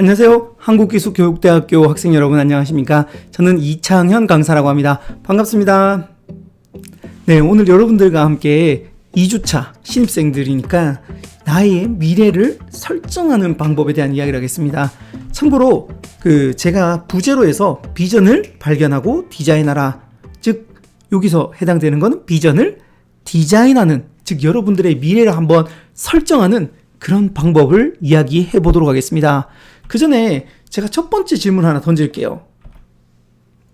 안녕하세요. 한국기술교육대학교 학생 여러분 안녕하십니까? 저는 이창현 강사라고 합니다. 반갑습니다. 네, 오늘 여러분들과 함께 2주차 신입생들이니까 나의 미래를 설정하는 방법에 대한 이야기를 하겠습니다. 참고로 제가 부제로 해서 비전을 발견하고 디자인하라. 즉 여기서 해당되는 건 비전을 디자인하는, 즉 여러분들의 미래를 한번 설정하는 그런 방법을 이야기해 보도록 하겠습니다. 그 전에 제가 첫 번째 질문 하나 던질게요.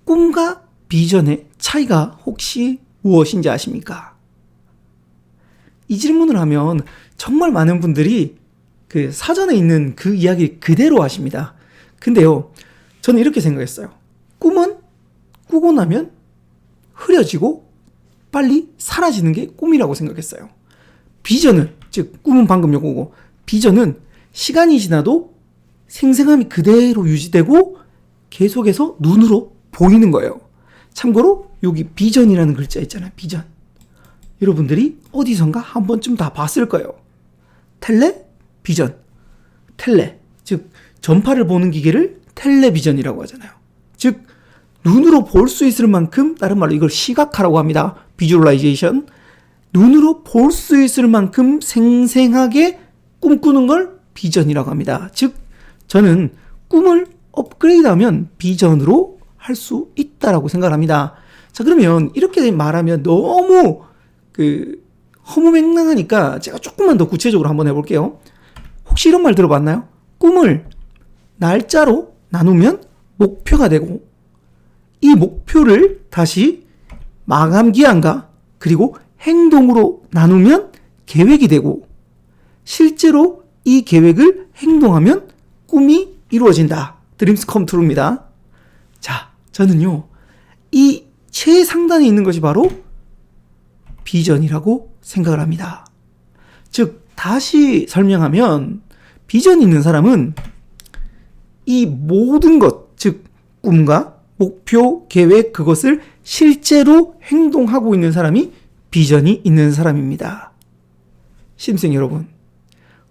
꿈과 비전의 차이가 혹시 무엇인지 아십니까? 이 질문을 하면 정말 많은 분들이 그 사전에 있는 그 이야기 그대로 하십니다. 근데요, 저는 이렇게 생각했어요. 꿈은 꾸고 나면 흐려지고 빨리 사라지는 게 꿈이라고 생각했어요. 비전은, 즉 꿈은 방금 요거고, 비전은 시간이 지나도 생생함이 그대로 유지되고 계속해서 눈으로 보이는 거예요. 참고로 여기 비전이라는 글자 있잖아요. 비전. 여러분들이 어디선가 한 번쯤 다 봤을 거예요. 텔레비전. 텔레. 즉 전파를 보는 기계를 텔레비전이라고 하잖아요. 즉 눈으로 볼 수 있을 만큼, 다른 말로 이걸 시각화라고 합니다. 비주얼라이제이션. 눈으로 볼 수 있을 만큼 생생하게 꿈꾸는 걸 비전이라고 합니다. 즉 저는 꿈을 업그레이드하면 비전으로 할 수 있다라고 생각합니다. 자, 그러면 이렇게 말하면 너무 허무맹랑하니까 제가 조금만 더 구체적으로 한번 해볼게요. 혹시 이런 말 들어봤나요? 꿈을 날짜로 나누면 목표가 되고, 이 목표를 다시 마감 기한과 그리고 행동으로 나누면 계획이 되고, 실제로 이 계획을 행동하면 꿈이 이루어진다. 드림스 컴 트루입니다. 자, 저는요, 이 최상단에 있는 것이 바로 비전이라고 생각을 합니다. 즉, 다시 설명하면 비전이 있는 사람은 이 모든 것, 즉 꿈과 목표, 계획, 그것을 실제로 행동하고 있는 사람이 비전이 있는 사람입니다. 신입생 여러분,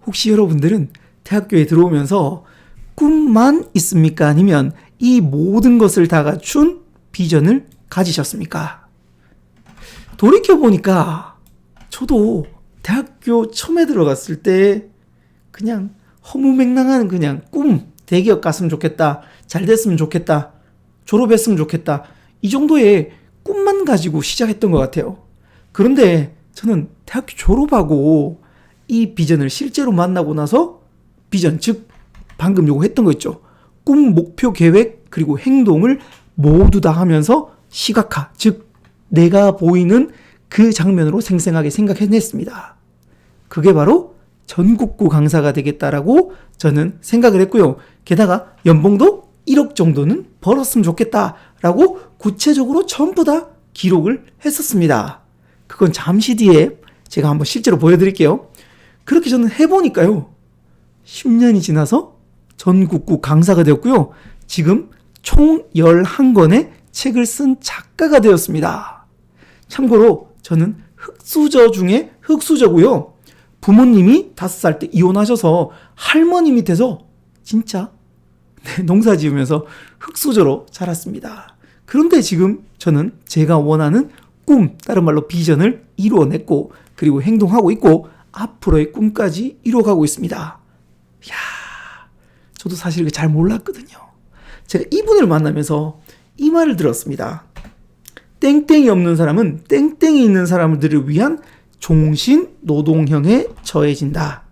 혹시 여러분들은 대학교에 들어오면서 꿈만 있습니까? 아니면 이 모든 것을 다 갖춘 비전을 가지셨습니까? 돌이켜보니까 저도 대학교 처음에 들어갔을 때 그냥 허무맹랑한 그냥 꿈, 대기업 갔으면 좋겠다, 잘 됐으면 좋겠다, 졸업했으면 좋겠다, 이 정도의 꿈만 가지고 시작했던 것 같아요. 그런데 저는 대학교 졸업하고 이 비전을 실제로 만나고 나서 비전, 즉 방금 요거 했던 거 있죠. 꿈, 목표, 계획, 그리고 행동을 모두 다 하면서 시각화, 즉 내가 보이는 그 장면으로 생생하게 생각해냈습니다. 그게 바로 전국구 강사가 되겠다라고 저는 생각을 했고요. 게다가 연봉도 1억 정도는 벌었으면 좋겠다라고 구체적으로 전부 다 기록을 했었습니다. 그건 잠시 뒤에 제가 한번 실제로 보여드릴게요. 그렇게 저는 해보니까요, 10년이 지나서 전국구 강사가 되었고요. 지금 총 11권의 책을 쓴 작가가 되었습니다. 참고로 저는 흑수저 중에 흑수저고요. 부모님이 5살 때 이혼하셔서 할머니 밑에서 진짜 농사 지으면서 흑수저로 자랐습니다. 그런데 지금 저는 제가 원하는 꿈, 다른 말로 비전을 이루어냈고, 그리고 행동하고 있고, 앞으로의 꿈까지 이루어가고 있습니다. 이야, 저도 사실 잘 몰랐거든요. 제가 이분을 만나면서 이 말을 들었습니다. 땡땡이 없는 사람은 땡땡이 있는 사람들을 위한 종신 노동형에 처해진다.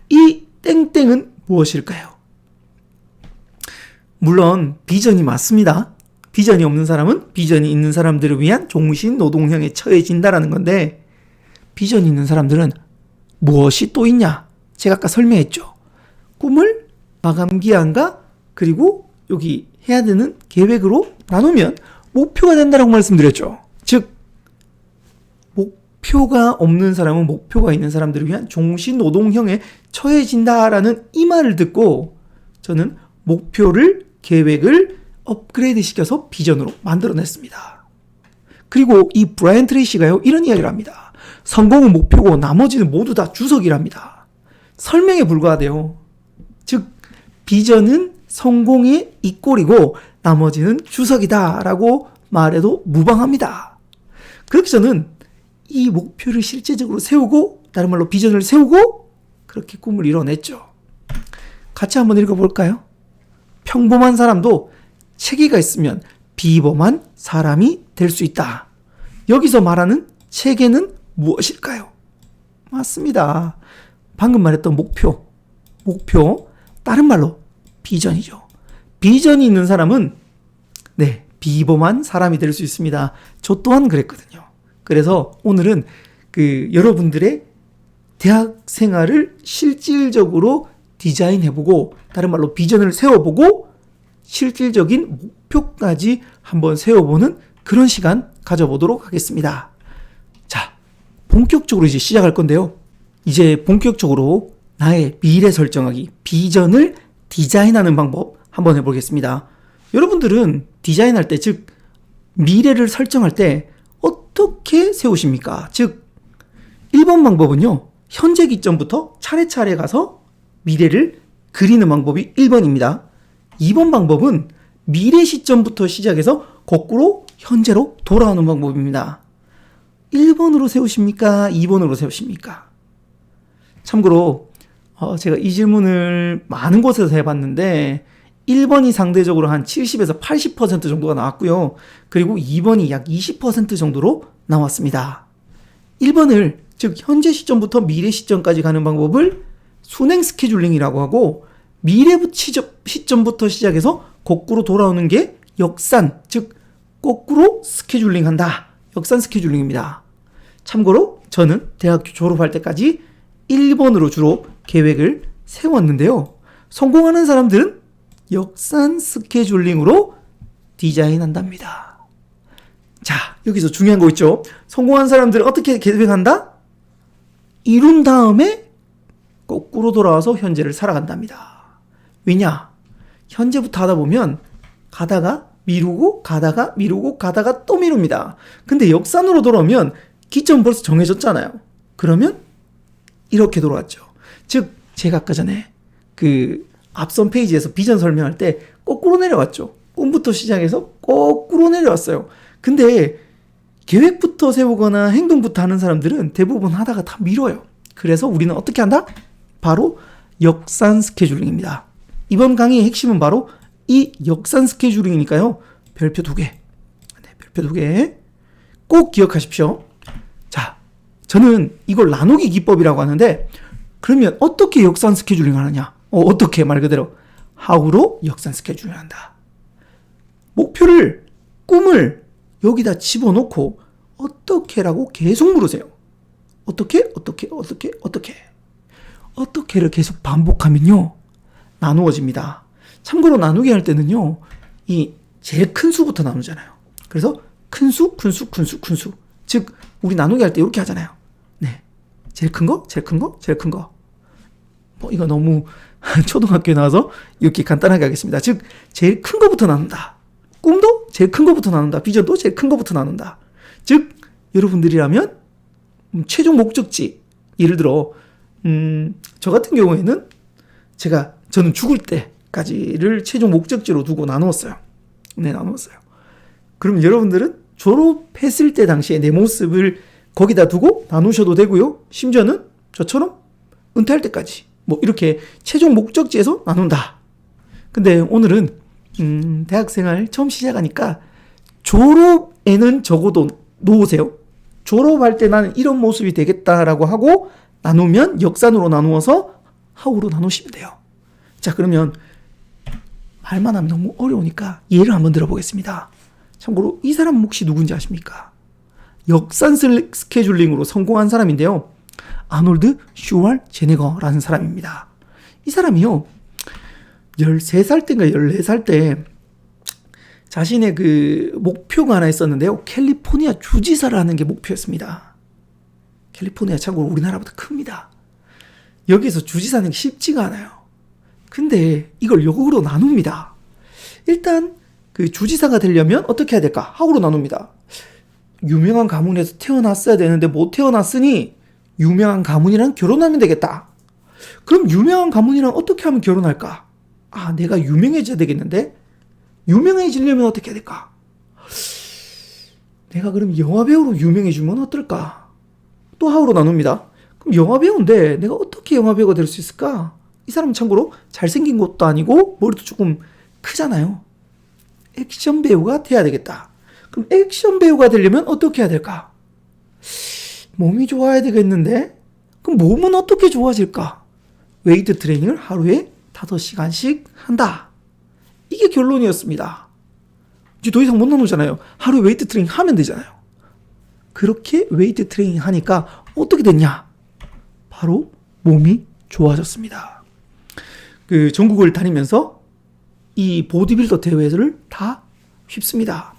이 땡땡은 무엇일까요? 물론 비전이 맞습니다. 비전이 없는 사람은 비전이 있는 사람들을 위한 종신 노동형에 처해진다라는 건데, 비전이 있는 사람들은 무엇이 또 있냐? 제가 아까 설명했죠. 꿈을 마감 기한과 그리고 여기 해야 되는 계획으로 나누면 목표가 된다라고 말씀드렸죠. 즉 목표가 없는 사람은 목표가 있는 사람들을 위한 종신 노동형에 처해진다라는 이 말을 듣고 저는 목표를, 계획을 업그레이드 시켜서 비전으로 만들어냈습니다. 그리고 이 브라이언 트레이시가요, 이런 이야기를 합니다. 성공은 목표고 나머지는 모두 다 주석이랍니다. 설명에 불과하대요. 즉 비전은 성공의 이꼴이고 나머지는 주석이다 라고 말해도 무방합니다. 그렇게 저는 이 목표를 실제적으로 세우고, 다른 말로 비전을 세우고 그렇게 꿈을 이뤄냈죠. 같이 한번 읽어볼까요? 평범한 사람도 체계가 있으면 비범한 사람이 될 수 있다. 여기서 말하는 체계는 무엇일까요? 맞습니다. 방금 말했던 목표, 다른 말로 비전이죠. 비전이 있는 사람은 비범한 사람이 될 수 있습니다. 저 또한 그랬거든요. 그래서 오늘은 여러분들의 대학 생활을 실질적으로 디자인해보고, 다른 말로 비전을 세워보고 실질적인 목표까지 한번 세워보는 그런 시간 가져보도록 하겠습니다. 자, 본격적으로 이제 시작할 건데요. 이제 본격적으로 나의 미래 설정하기, 비전을 디자인하는 방법 한번 해보겠습니다. 여러분들은 디자인할 때, 즉 미래를 설정할 때 어떻게 세우십니까? 즉 1번 방법은요, 현재 기점부터 차례차례 가서 미래를 그리는 방법이 1번입니다. 2번 방법은 미래 시점부터 시작해서 거꾸로 현재로 돌아오는 방법입니다. 1번으로 세우십니까? 2번으로 세우십니까? 참고로 제가 이 질문을 많은 곳에서 해봤는데 1번이 상대적으로 한 70에서 80% 정도가 나왔고요. 그리고 2번이 약 20% 정도로 나왔습니다. 1번을, 즉 현재 시점부터 미래 시점까지 가는 방법을 순행 스케줄링이라고 하고, 미래 시점부터 시작해서 거꾸로 돌아오는 게 역산, 즉 거꾸로 스케줄링 한다. 역산 스케줄링입니다. 참고로 저는 대학교 졸업할 때까지 1번으로 주로 계획을 세웠는데요. 성공하는 사람들은 역산 스케줄링으로 디자인한답니다. 자, 여기서 중요한 거 있죠. 성공한 사람들은 어떻게 계획한다? 이룬 다음에 거꾸로 돌아와서 현재를 살아간답니다. 왜냐? 현재부터 하다 보면 가다가 미루고 가다가 또 미룹니다. 근데 역산으로 돌아오면 기점은 벌써 정해졌잖아요. 그러면 이렇게 돌아왔죠. 즉 제가 아까 전에 앞선 페이지에서 비전 설명할 때 거꾸로 내려왔죠. 꿈부터 시작해서 거꾸로 내려왔어요. 근데 계획부터 세우거나 행동부터 하는 사람들은 대부분 하다가 다 미뤄요. 그래서 우리는 어떻게 한다? 바로 역산 스케줄링입니다. 이번 강의의 핵심은 바로 이 역산 스케줄링이니까요. 별표 2개. 별표 2개. 꼭 기억하십시오. 자, 저는 이걸 나누기 기법이라고 하는데, 그러면 어떻게 역산 스케줄링 하느냐? 어떻게 말 그대로 how로 역산 스케줄링 한다. 목표를, 꿈을 여기다 집어넣고 어떻게라고 계속 물으세요. 어떻게를 계속 반복하면요, 나누어집니다. 참고로 나누기 할 때는요, 이 제일 큰 수부터 나누잖아요. 그래서 큰 수. 즉 우리 나누기 할 때 이렇게 하잖아요. 제일 큰 거. 이거 너무 초등학교에 나와서 이렇게 간단하게 하겠습니다. 즉 제일 큰 거부터 나눈다. 꿈도 제일 큰 거부터 나눈다. 비전도 제일 큰 거부터 나눈다. 즉 여러분들이라면 최종 목적지, 예를 들어 저 같은 경우에는 저는 죽을 때까지를 최종 목적지로 두고 나누었어요. 그럼 여러분들은 졸업했을 때 당시에 내 모습을 거기다 두고 나누셔도 되고요. 심지어는 저처럼 은퇴할 때까지 이렇게 최종 목적지에서 나눈다. 근데 오늘은 대학생활 처음 시작하니까 졸업에는 적어도 놓으세요. 졸업할 때 나는 이런 모습이 되겠다라고 하고 나누면 역산으로 나누어서 how로 나누시면 돼요. 자, 그러면 말만 하면 너무 어려우니까 예를 한번 들어보겠습니다. 참고로 이 사람 혹시 누군지 아십니까? 역산 스케줄링으로 성공한 사람인데요. 아놀드 슈왈제네거라는 사람입니다. 이 사람이요, 13살 때인가 14살 때 자신의 목표가 하나 있었는데요. 캘리포니아 주지사를 하는 게 목표였습니다. 캘리포니아 참고로 우리나라보다 큽니다. 여기서 주지사 하는 게 쉽지가 않아요. 근데 이걸 역으로 나눕니다. 일단 주지사가 되려면 어떻게 해야 될까? how로 나눕니다. 유명한 가문에서 태어났어야 되는데 못 태어났으니 유명한 가문이랑 결혼하면 되겠다. 그럼 유명한 가문이랑 어떻게 하면 결혼할까? 내가 유명해져야 되겠는데? 유명해지려면 어떻게 해야 될까? 내가 그럼 영화배우로 유명해지면 어떨까? 또 하우로 나눕니다. 그럼 영화배우인데 내가 어떻게 영화배우가 될 수 있을까? 이 사람은 참고로 잘생긴 것도 아니고 머리도 조금 크잖아요. 액션 배우가 돼야 되겠다. 그럼 액션 배우가 되려면 어떻게 해야 될까? 몸이 좋아야 되겠는데? 그럼 몸은 어떻게 좋아질까? 웨이트 트레이닝을 하루에 5시간씩 한다. 이게 결론이었습니다. 이제 더 이상 못 나누잖아요. 하루에 웨이트 트레이닝 하면 되잖아요. 그렇게 웨이트 트레이닝 하니까 어떻게 됐냐? 바로 몸이 좋아졌습니다. 그 전국을 다니면서 이 보디빌더 대회를 다 휩습니다.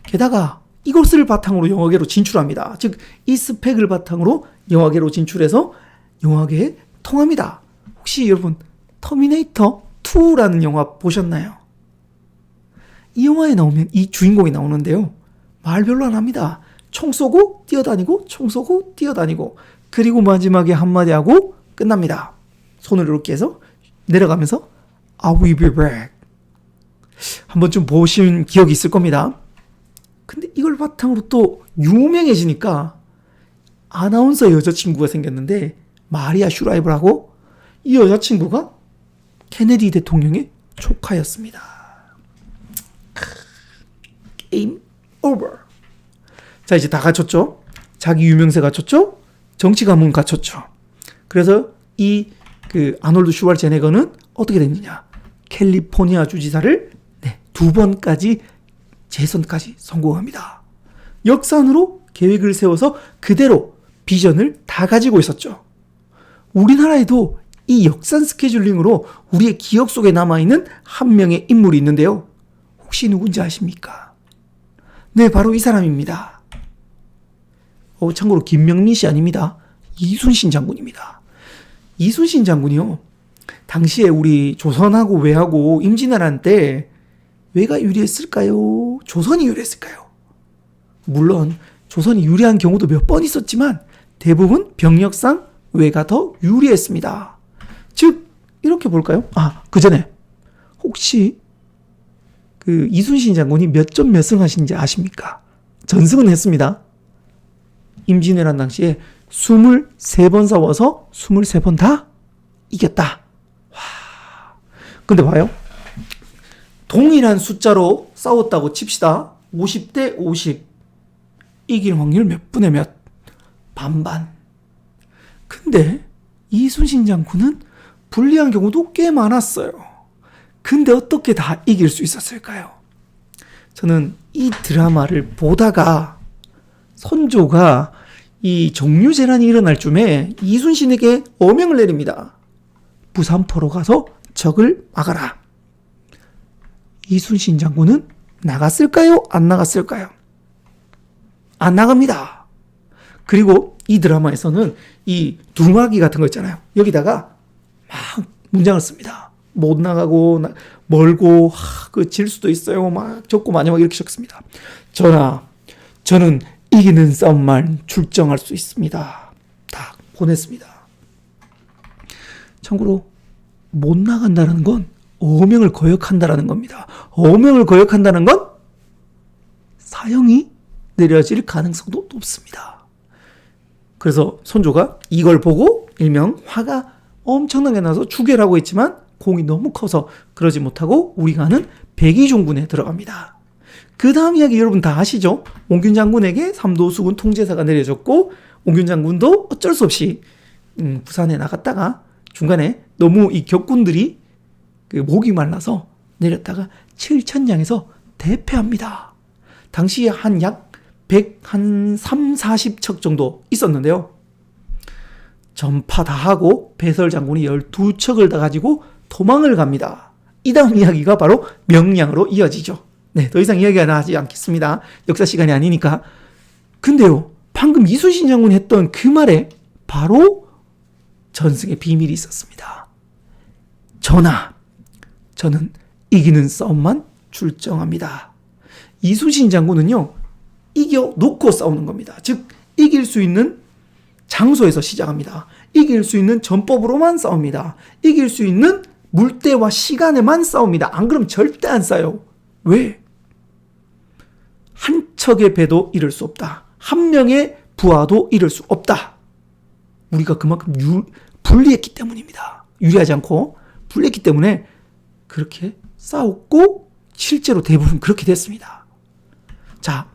게다가 이것을 바탕으로 영화계로 진출합니다. 즉, 이 스펙을 바탕으로 영화계로 진출해서 영화계에 통합니다. 혹시 여러분 터미네이터 2라는 영화 보셨나요? 이 영화에 나오면 이 주인공이 나오는데요. 말 별로 안 합니다. 총 쏘고 뛰어다니고 총 쏘고 뛰어다니고 그리고 마지막에 한마디 하고 끝납니다. 손을 이렇게 해서 내려가면서 I will be back. 한 번쯤 보신 기억이 있을 겁니다. 근데 이걸 바탕으로 또 유명해지니까 아나운서 여자친구가 생겼는데 마리아 슈라이버라고 이 여자친구가 케네디 대통령의 조카였습니다. 게임 오버. 자, 이제 다 갖췄죠? 자기 유명세 갖췄죠? 정치 가문 갖췄죠? 그래서 이 아놀드 슈왈제네거는 어떻게 됐느냐? 캘리포니아 주지사를 2번까지 재선까지 성공합니다. 역산으로 계획을 세워서 그대로 비전을 다 가지고 있었죠. 우리나라에도 이 역산 스케줄링으로 우리의 기억 속에 남아있는 한 명의 인물이 있는데요. 혹시 누군지 아십니까? 네, 바로 이 사람입니다. 참고로 김명민 씨 아닙니다. 이순신 장군입니다. 이순신 장군이요. 당시에 우리 조선하고 외하고 임진왜란 때 외가 유리했을까요? 조선이 유리했을까요? 물론 조선이 유리한 경우도 몇 번 있었지만 대부분 병력상 외가 더 유리했습니다. 즉 이렇게 볼까요? 그 전에 혹시 이순신 장군이 몇 전 몇 승 하신지 아십니까? 전승은 했습니다. 임진왜란 당시에 23번 싸워서 23번 다 이겼다. 와. 근데 봐요. 동일한 숫자로 싸웠다고 칩시다. 50대 50. 이길 확률 몇 분의 몇? 반반. 근데 이순신 장군은 불리한 경우도 꽤 많았어요. 근데 어떻게 다 이길 수 있었을까요? 저는 이 드라마를 보다가 선조가 이 정유재난이 일어날 쯤에 이순신에게 어명을 내립니다. 부산포로 가서 적을 막아라. 이순신 장군은 나갔을까요? 안 나갔을까요? 안 나갑니다. 그리고 이 드라마에서는 이 둥아기 같은 거 있잖아요. 여기다가 막 문장을 씁니다. 못 나가고 멀고 질 수도 있어요. 막 적고 마지막에 이렇게 적습니다. 전하, 저는 이기는 싸움만 출정할 수 있습니다. 딱 보냈습니다. 참고로 못 나간다는 건 어명을 거역한다라는 겁니다. 어명을 거역한다는 건 사형이 내려질 가능성도 높습니다. 그래서 선조가 이걸 보고 일명 화가 엄청나게 나서 추계를 하고 있지만 공이 너무 커서 그러지 못하고 우리가 아는 백의종군에 들어갑니다. 그 다음 이야기 여러분 다 아시죠? 옹균 장군에게 삼도수군 통제사가 내려졌고 옹균 장군도 어쩔 수 없이 부산에 나갔다가 중간에 너무 이 격군들이 목이 말라서 내렸다가 7천량에서 대패합니다. 당시에 약 130-40척 정도 있었는데요. 전파 다 하고 배설 장군이 12척을 다 가지고 도망을 갑니다. 이 다음 이야기가 바로 명량으로 이어지죠. 네, 더 이상 이야기가 나지 않겠습니다. 역사 시간이 아니니까. 근데요, 방금 이순신 장군이 했던 그 말에 바로 전승의 비밀이 있었습니다. 전하, 저는 이기는 싸움만 출정합니다. 이순신 장군은요, 이겨놓고 싸우는 겁니다. 즉, 이길 수 있는 장소에서 시작합니다. 이길 수 있는 전법으로만 싸웁니다. 이길 수 있는 물때와 시간에만 싸웁니다. 안 그러면 절대 안 싸요. 왜? 한 척의 배도 잃을 수 없다. 한 명의 부하도 잃을 수 없다. 우리가 그만큼 불리했기 때문입니다. 유리하지 않고 불리했기 때문에 그렇게 싸웠고 실제로 대부분 그렇게 됐습니다. 자,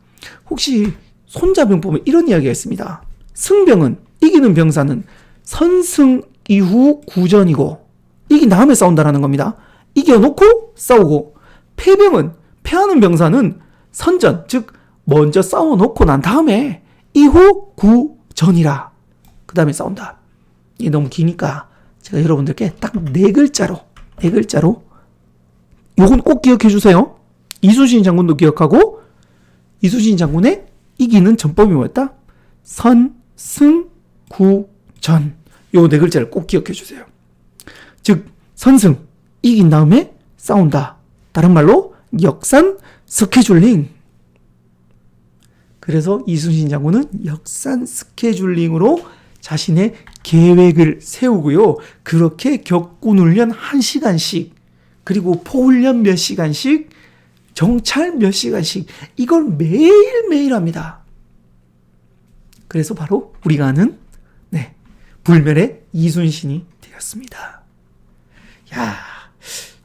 혹시 손자병 보면 이런 이야기가 있습니다. 승병은, 이기는 병사는 선승 이후 구전이고 이긴 다음에 싸운다라는 겁니다. 이겨놓고 싸우고, 패병은, 패하는 병사는 선전, 즉 먼저 싸워놓고 난 다음에 이후 구전이라 그 다음에 싸운다. 이게 너무 기니까 제가 여러분들께 딱 네 글자로 요건 꼭 기억해 주세요. 이순신 장군도 기억하고, 이순신 장군의 이기는 전법이 뭐였다? 선승구전. 요 네 글자를 꼭 기억해 주세요. 즉 선승, 이긴 다음에 싸운다. 다른 말로 역산 스케줄링. 그래서 이순신 장군은 역산 스케줄링으로 자신의 계획을 세우고요. 그렇게 격군 훈련 1시간씩, 그리고 포훈련 몇 시간씩, 정찰 몇 시간씩, 이걸 매일매일 합니다. 그래서 바로 우리가 아는 불멸의 이순신이 되었습니다. 야,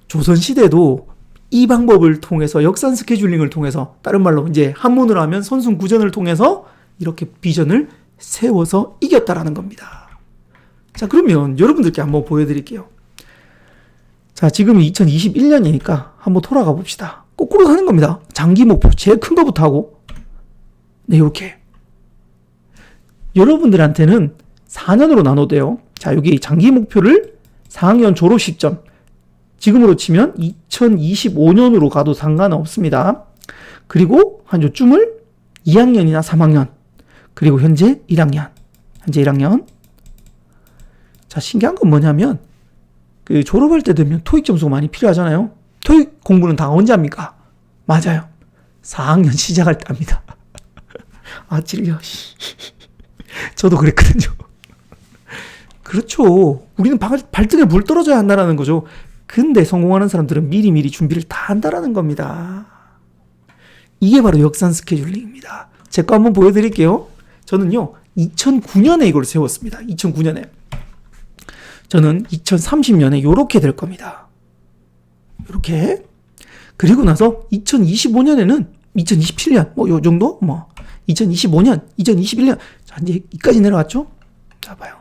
조선시대도 이 방법을 통해서, 역산 스케줄링을 통해서, 다른 말로 이제 한문으로 하면 선승구전을 통해서 이렇게 비전을 세워서 이겼다라는 겁니다. 자, 그러면 여러분들께 한번 보여드릴게요. 자, 지금 2021년이니까 한번 돌아가 봅시다. 거꾸로 하는 겁니다. 장기 목표 제일 큰 거부터 하고, 네, 이렇게 여러분들한테는 4년으로 나눠돼요. 자, 여기 장기 목표를 4학년 졸업 시점, 지금으로 치면 2025년으로 가도 상관없습니다. 그리고 한 요쯤을 2학년이나 3학년, 그리고 현재 1학년. 자, 신기한 건 뭐냐면, 그 졸업할 때 되면 토익 점수가 많이 필요하잖아요. 토익 공부는 다 언제 합니까? 맞아요. 4학년 시작할 때 합니다. 아, 찔려. 저도 그랬거든요. 그렇죠. 우리는 발등에 물 떨어져야 한다는 거죠. 근데 성공하는 사람들은 미리미리 준비를 다 한다는 겁니다. 이게 바로 역산 스케줄링입니다. 제 거 한번 보여드릴게요. 저는요, 2009년에 이걸 세웠습니다. 2009년에. 저는 2030년에 요렇게 될 겁니다. 요렇게. 그리고 나서 2025년에는 2027년, 요 정도? 2025년, 2021년. 자, 이제 이까지 내려왔죠? 자, 봐요.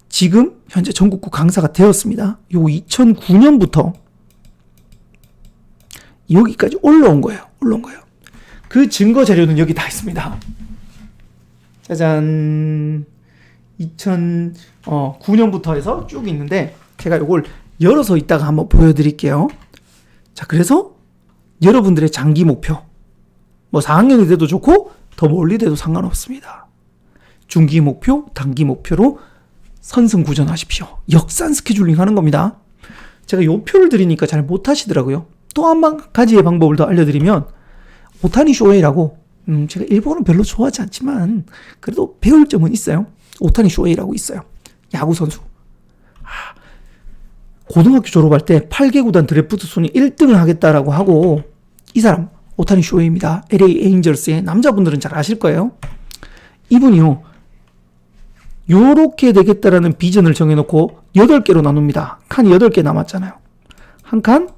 지금 현재 전국구 강사가 되었습니다. 요 2009년부터 여기까지 올라온 거예요. 그 증거 자료는 여기 다 있습니다. 짜잔. 2009년부터 해서 쭉 있는데, 제가 이걸 열어서 이따가 한번 보여드릴게요. 자, 그래서 여러분들의 장기 목표, 4학년이 돼도 좋고 더 멀리 돼도 상관없습니다. 중기 목표, 단기 목표로 선승구전하십시오. 역산 스케줄링 하는 겁니다. 제가 요 표를 드리니까 잘 못하시더라고요. 또 한 가지의 방법을 더 알려드리면, 오타니 쇼헤이라고, 제가 일본어는 별로 좋아하지 않지만 그래도 배울 점은 있어요. 오타니 쇼헤이라고 있어요. 야구 선수. 고등학교 졸업할 때 8개 구단 드래프트 순위 1등을 하겠다라고 하고, 이 사람 오타니 쇼헤이입니다. LA 에인절스의, 남자분들은 잘 아실 거예요. 이분이요, 요렇게 되겠다라는 비전을 정해놓고 8개로 나눕니다. 칸이 8개 남았잖아요. 한 칸,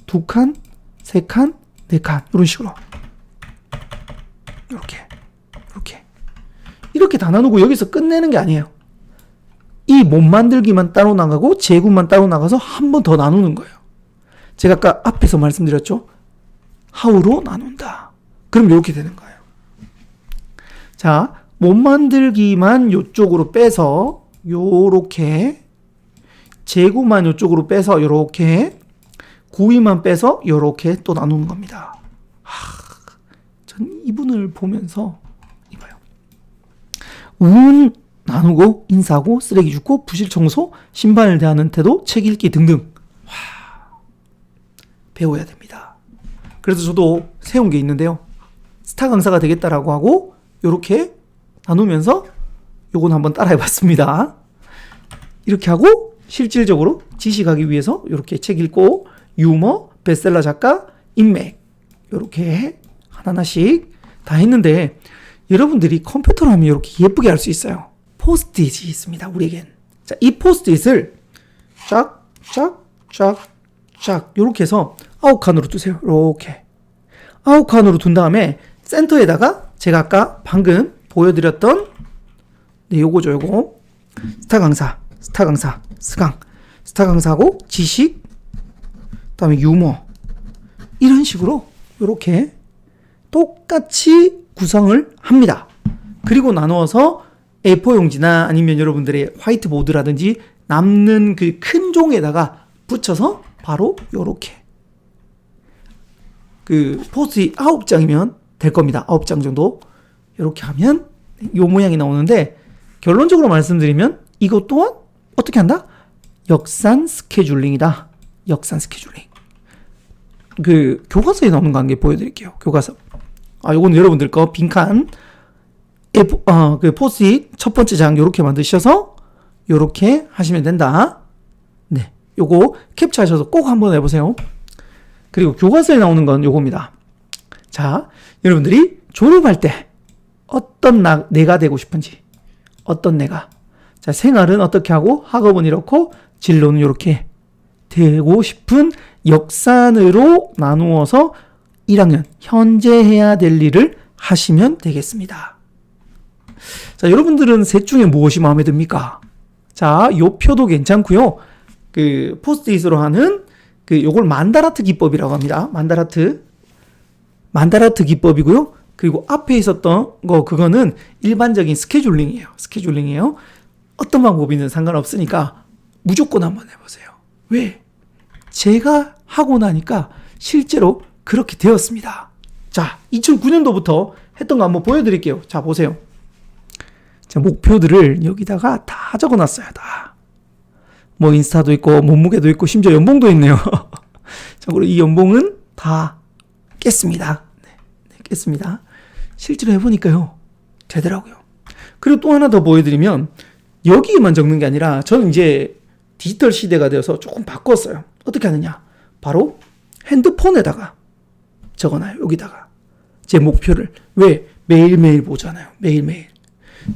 두 칸, 세 칸, 네 칸, 이런 식으로 이렇게 다 나누고 여기서 끝내는 게 아니에요. 이 못 만들기만 따로 나가고 재구만 따로 나가서 한 번 더 나누는 거예요. 제가 아까 앞에서 말씀드렸죠. 하우로 나눈다. 그럼 이렇게 되는 거예요. 자, 못 만들기만 요쪽으로 빼서 요렇게, 재구만 요쪽으로 빼서 요렇게, 구위만 빼서 요렇게 또 나누는 겁니다. 전 이분을 보면서 이봐요. 운 나누고, 인사하고, 쓰레기 줍고, 부실 청소, 심판을 대하는 태도, 책 읽기 등등. 배워야 됩니다. 그래서 저도 세운 게 있는데요. 스타 강사가 되겠다라고 하고 요렇게 나누면서 요건 한번 따라해 봤습니다. 이렇게 하고 실질적으로 지식하기 위해서 이렇게 책 읽고 유머, 베스트셀러 작가, 인맥 이렇게 하나씩 다 했는데 여러분들이 컴퓨터로 하면 이렇게 예쁘게 할 수 있어요. 포스트잇이 있습니다. 우리에겐. 자, 이 포스트잇을 쫙 이렇게 해서 아홉 칸으로 두세요. 이렇게 아홉 칸으로 둔 다음에 센터에다가 제가 아까 방금 보여드렸던 요거죠. 요거 스타 강사, 스타 강사하고 지식, 그다음에 유머 이런 식으로 이렇게 똑같이 구성을 합니다. 그리고 나누어서 A4 용지나 아니면 여러분들의 화이트보드라든지 남는 그 큰 종에다가 붙여서 바로 요렇게 그 포스트잇 9장이면 될 겁니다. 9장 정도 이렇게 하면 요 모양이 나오는데 결론적으로 말씀드리면 이것 또한 어떻게 한다? 역산 스케줄링이다. 역산 스케줄링. 그 교과서에 나오는 거 한 개 보여드릴게요. 교과서. 요거는 여러분들 거 빈칸 그 포스트잇 첫 번째 장 요렇게 만드셔서 요렇게 하시면 된다. 네, 요거 캡처하셔서 꼭 한번 해보세요. 그리고 교과서에 나오는 건 요겁니다. 자, 여러분들이 졸업할 때 어떤 내가 되고 싶은지, 어떤 내가. 자, 생활은 어떻게 하고 학업은 이렇고 진로는 이렇게 되고 싶은 역산으로 나누어서 1학년 현재 해야 될 일을 하시면 되겠습니다. 자, 여러분들은 셋 중에 무엇이 마음에 듭니까? 자, 요 표도 괜찮고요. 그 포스트잇으로 하는 그 요걸 만다라트 기법이라고 합니다. 만다라트 기법이고요. 그리고 앞에 있었던 거 그거는 일반적인 스케줄링이에요. 어떤 방법이든 상관없으니까 무조건 한번 해보세요. 왜? 제가 하고 나니까 실제로 그렇게 되었습니다. 자, 2009년도부터 했던 거 한번 보여드릴게요. 자, 보세요. 자, 목표들을 여기다가 다 적어놨어요. 다. 뭐 인스타도 있고 몸무게도 있고 심지어 연봉도 있네요. 참고로 이 연봉은 다 깼습니다. 네, 깼습니다. 실제로 해보니까요. 되더라고요. 그리고 또 하나 더 보여드리면 여기에만 적는 게 아니라 저는 이제 디지털 시대가 되어서 조금 바꿨어요. 어떻게 하느냐. 바로 핸드폰에다가 적어놔요. 여기다가. 제 목표를. 왜? 매일매일 보잖아요. 매일매일.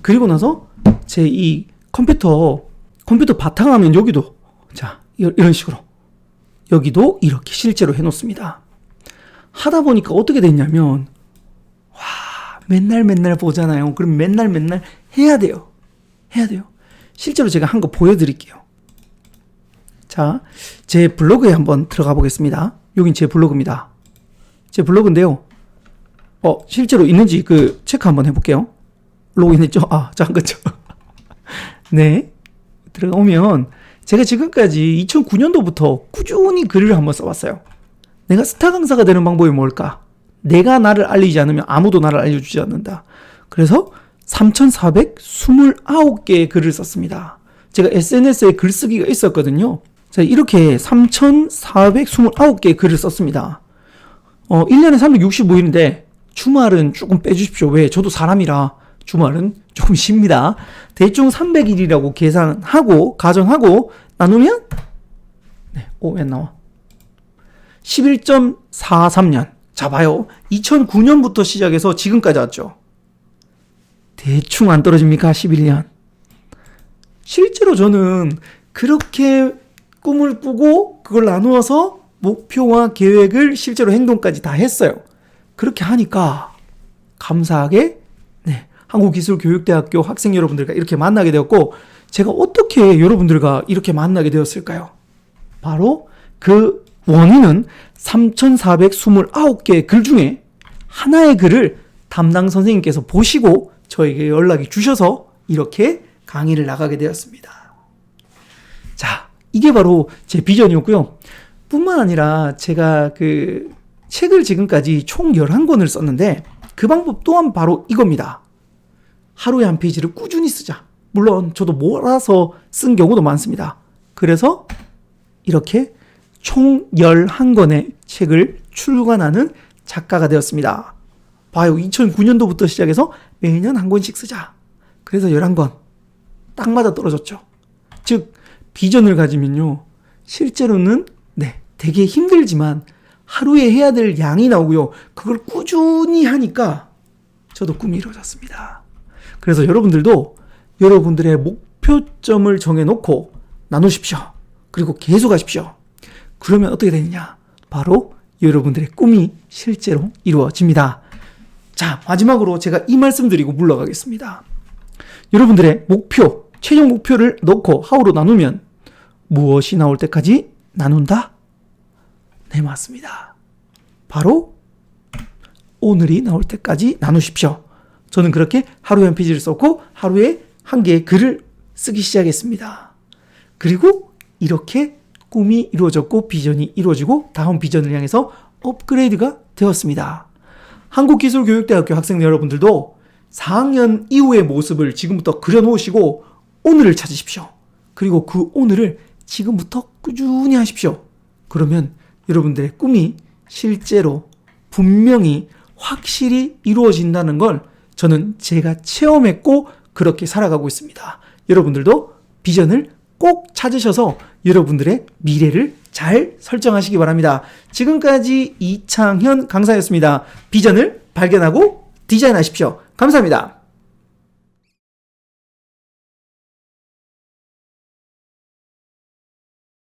그리고 나서 제 이 컴퓨터 바탕화면 여기도 자 이런 식으로 여기도 이렇게 실제로 해놓습니다. 하다 보니까 어떻게 됐냐면 와 맨날 보잖아요. 그럼 맨날 해야 돼요. 실제로 제가 한 거 보여드릴게요. 자, 제 블로그에 한번 들어가 보겠습니다. 여긴 제 블로그입니다. 제 블로그인데요. 실제로 있는지 그 체크 한번 해볼게요. 로그인했죠? 잠깐만요. 네. 들어오면 제가 지금까지 2009년도부터 꾸준히 글을 한번 써왔어요. 내가 스타 강사가 되는 방법이 뭘까? 내가 나를 알리지 않으면 아무도 나를 알려주지 않는다. 그래서 3,429개의 글을 썼습니다. 제가 SNS에 글쓰기가 있었거든요. 자, 이렇게 3,429개의 글을 썼습니다. 1년에 365일인데 주말은 조금 빼주십시오. 왜? 저도 사람이라 주말은 조금 쉽니다. 대충 300일이라고 계산하고 가정하고 나누면 왜 나와? 11.43년. 자, 봐요. 2009년부터 시작해서 지금까지 왔죠. 대충 안 떨어집니까? 11년. 실제로 저는 그렇게 꿈을 꾸고 그걸 나누어서 목표와 계획을 실제로 행동까지 다 했어요. 그렇게 하니까 감사하게 한국기술교육대학교 학생 여러분들과 이렇게 만나게 되었고 제가 어떻게 여러분들과 이렇게 만나게 되었을까요? 바로 그 원인은 3,429개의 글 중에 하나의 글을 담당 선생님께서 보시고 저에게 연락이 주셔서 이렇게 강의를 나가게 되었습니다. 자, 이게 바로 제 비전이었고요. 뿐만 아니라 제가 그 책을 지금까지 총 11권을 썼는데 그 방법 또한 바로 이겁니다. 하루에 한 페이지를 꾸준히 쓰자. 물론 저도 몰아서 쓴 경우도 많습니다. 그래서 이렇게 총 11권의 책을 출간하는 작가가 되었습니다. 봐요. 2009년도부터 시작해서 매년 한 권씩 쓰자. 그래서 11권. 딱 맞아 떨어졌죠. 즉 비전을 가지면요. 실제로는 되게 힘들지만 하루에 해야 될 양이 나오고요. 그걸 꾸준히 하니까 저도 꿈이 이루어졌습니다. 그래서 여러분들도 여러분들의 목표점을 정해놓고 나누십시오. 그리고 계속 하십시오. 그러면 어떻게 되느냐? 바로 여러분들의 꿈이 실제로 이루어집니다. 자, 마지막으로 제가 이 말씀 드리고 물러가겠습니다. 여러분들의 목표, 최종 목표를 넣고 하루로 나누면 무엇이 나올 때까지 나눈다? 네, 맞습니다. 바로 오늘이 나올 때까지 나누십시오. 저는 그렇게 하루에 한 페이지를 썼고 하루에 한 개의 글을 쓰기 시작했습니다. 그리고 이렇게 꿈이 이루어졌고 비전이 이루어지고 다음 비전을 향해서 업그레이드가 되었습니다. 한국기술교육대학교 학생 여러분들도 4학년 이후의 모습을 지금부터 그려놓으시고 오늘을 찾으십시오. 그리고 그 오늘을 지금부터 꾸준히 하십시오. 그러면 여러분들의 꿈이 실제로 분명히 확실히 이루어진다는 걸 저는 제가 체험했고 그렇게 살아가고 있습니다. 여러분들도 비전을 꼭 찾으셔서 여러분들의 미래를 잘 설정하시기 바랍니다. 지금까지 이창현 강사였습니다. 비전을 발견하고 디자인하십시오. 감사합니다.